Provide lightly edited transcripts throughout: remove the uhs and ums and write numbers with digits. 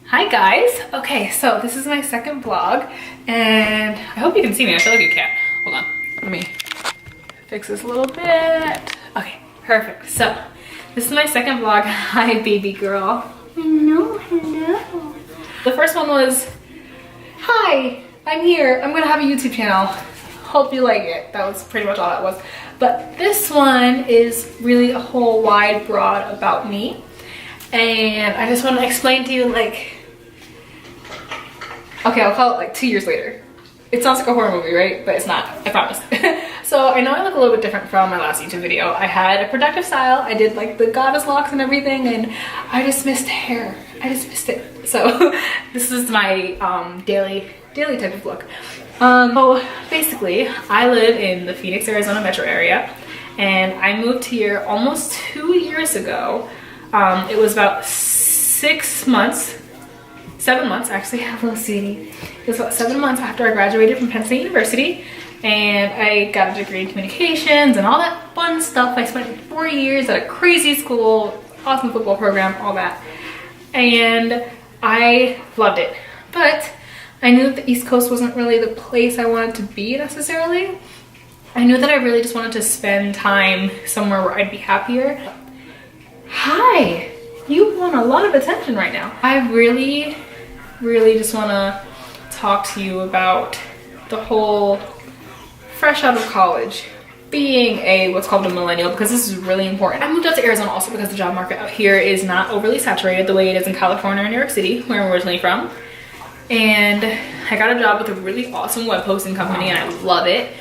Hi guys. Okay, so this is my second vlog and I hope you can see me. I feel like you can't. Hold on. Let me fix this a little bit. Okay, perfect. So this is my second vlog. Hi baby girl. Hello, hello. The first one was, hi, I'm here. I'm gonna have a YouTube channel. Hope you like it. That was pretty much all that was. But this one is really a whole wide broad about me. And I just want to explain to you, like, okay, I'll call it like 2 years later. It sounds like a horror movie, right? But it's not, I promise. So I know I look a little bit different from my last YouTube video. I had a productive style. I did like the goddess locks and everything, and I just missed hair. I just missed it. So this is my daily type of look. So basically, I live in the Phoenix, Arizona metro area, and I moved here almost 2 years ago. It was about 7 months actually. I have a little CD. It was about 7 months after I graduated from Penn State University, and I got a degree in communications and all that fun stuff. I spent 4 years at a crazy school, awesome football program, all that, and I loved it. But I knew that the East Coast wasn't really the place I wanted to be necessarily. I knew that I really just wanted to spend time somewhere where I'd be happier. Hi, you want a lot of attention right now. I really just want to talk to you about the whole fresh out of college, being what's called a millennial, because this is really important. I moved out to Arizona also because the job market out here is not overly saturated the way it is in California or New York City, where I'm originally from. And I got a job with a really awesome web hosting company and I love it.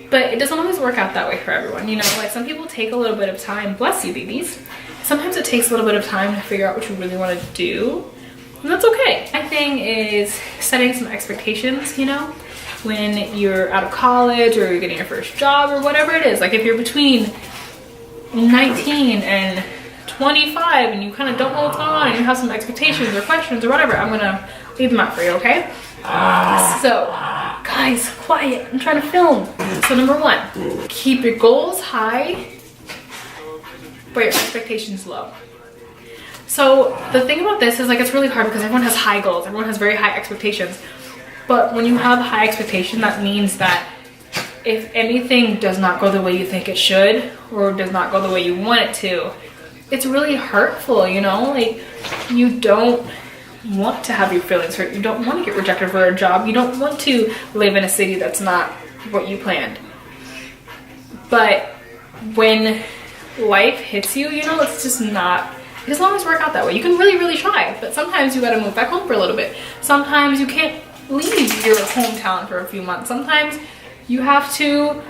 But it doesn't always work out that way for everyone, you know? Like, some people take a little bit of time, bless you babies. Sometimes it takes a little bit of time to figure out what you really want to do, and that's okay. My thing is setting some expectations, you know? When you're out of college or you're getting your first job or whatever it is. Like, if you're between 19 and 25 and you kind of don't know what's going on and you have some expectations or questions or whatever, I'm gonna leave them out for you, okay? So, guys, quiet, I'm trying to film. So number one, keep your goals high, but your expectations low. So the thing about this is, like, it's really hard because everyone has high goals, everyone has very high expectations. But when you have high expectation, that means that if anything does not go the way you think it should, or does not go the way you want it to, it's really hurtful, you know? Like, you don't want to have your feelings hurt. You don't want to get rejected for a job. You don't want to live in a city that's not what you planned. But when life hits you, you know, it's just not, it doesn't always work out that way. You can really try, but sometimes you gotta move back home for a little bit. Sometimes you can't leave your hometown for a few months. Sometimes you have to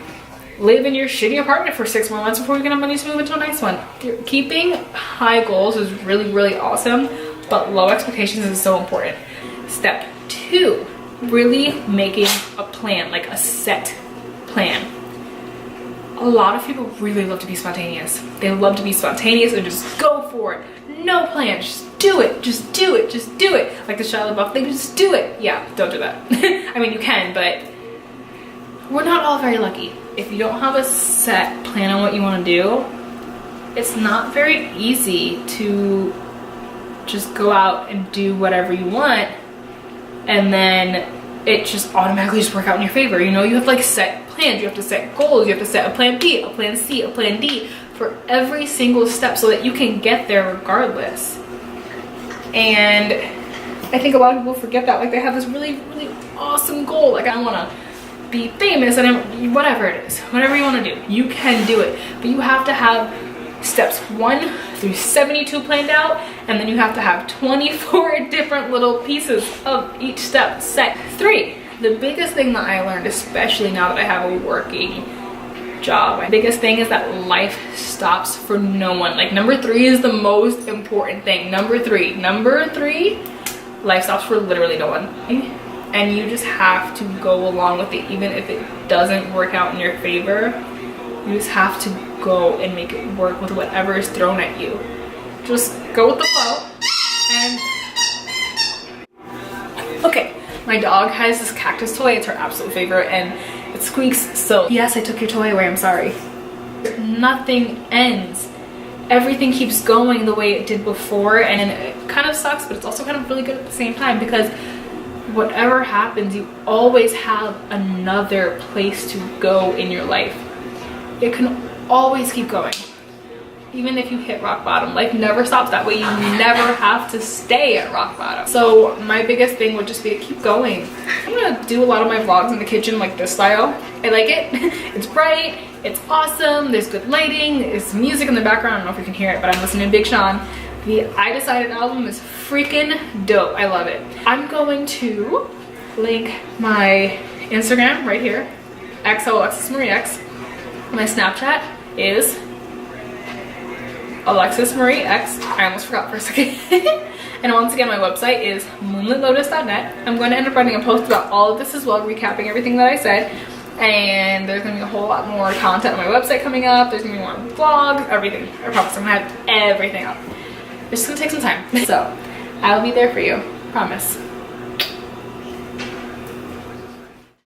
live in your shitty apartment for 6 more months before you get enough money to move into a nice one. Keeping high goals is really awesome, but low expectations is so important. Step 2, really making a plan, like a set plan. A lot of people really love to be spontaneous. They love to be spontaneous and just go for it. No plan, just do it, just do it, just do it. Like the Shia LaBeouf thing, just do it. Yeah, don't do that. I mean, you can, but we're not all very lucky. If you don't have a set plan on what you want to do, it's not very easy to just go out and do whatever you want and then it just automatically just work out in your favor. You know, you have to, like, set plans, you have to set goals, you have to set a plan B, a plan C, a plan D for every single step so that you can get there regardless. And I think a lot of people forget that. Like, they have this really awesome goal, like, I want to be famous and whatever it is, whatever you want to do, you can do it. But you have to have steps 1 through 72 planned out, and then you have to have 24 different little pieces of each step set. 3, the biggest thing that I learned, especially now that I have a working job, my biggest thing is that life stops for no one. Like, number 3 is the most important thing. Number three, life stops for literally no one. And you just have to go along with it, even if it doesn't work out in your favor. You just have to go and make it work with whatever is thrown at you. Just go with the flow. And okay, my dog has this cactus toy. It's her absolute favorite, and it squeaks. So yes, I took your toy away, I'm sorry. Nothing ends everything keeps going the way it did before, and it kind of sucks, but it's also kind of really good at the same time, because whatever happens, you always have another place to go in your life. It can always keep going. Even if you hit rock bottom, life never stops. That way you never have to stay at rock bottom. So my biggest thing would just be to keep going. I'm gonna do a lot of my vlogs in the kitchen like this style. I like it. It's bright, it's awesome, there's good lighting, there's music in the background. I don't know if you can hear it, but I'm listening to Big Sean. The I Decided album is freaking dope. I love it. I'm going to link my Instagram right here, XOAlexisMarieX. My Snapchat is AlexisMarieX. I almost forgot for a second. And once again, my website is moonlitlotus.net. I'm going to end up writing a post about all of this as well, recapping everything that I said. And there's going to be a whole lot more content on my website coming up. There's going to be more vlogs, everything. I promise I'm going to have everything up. It's just going to take some time. So I'll be there for you. Promise.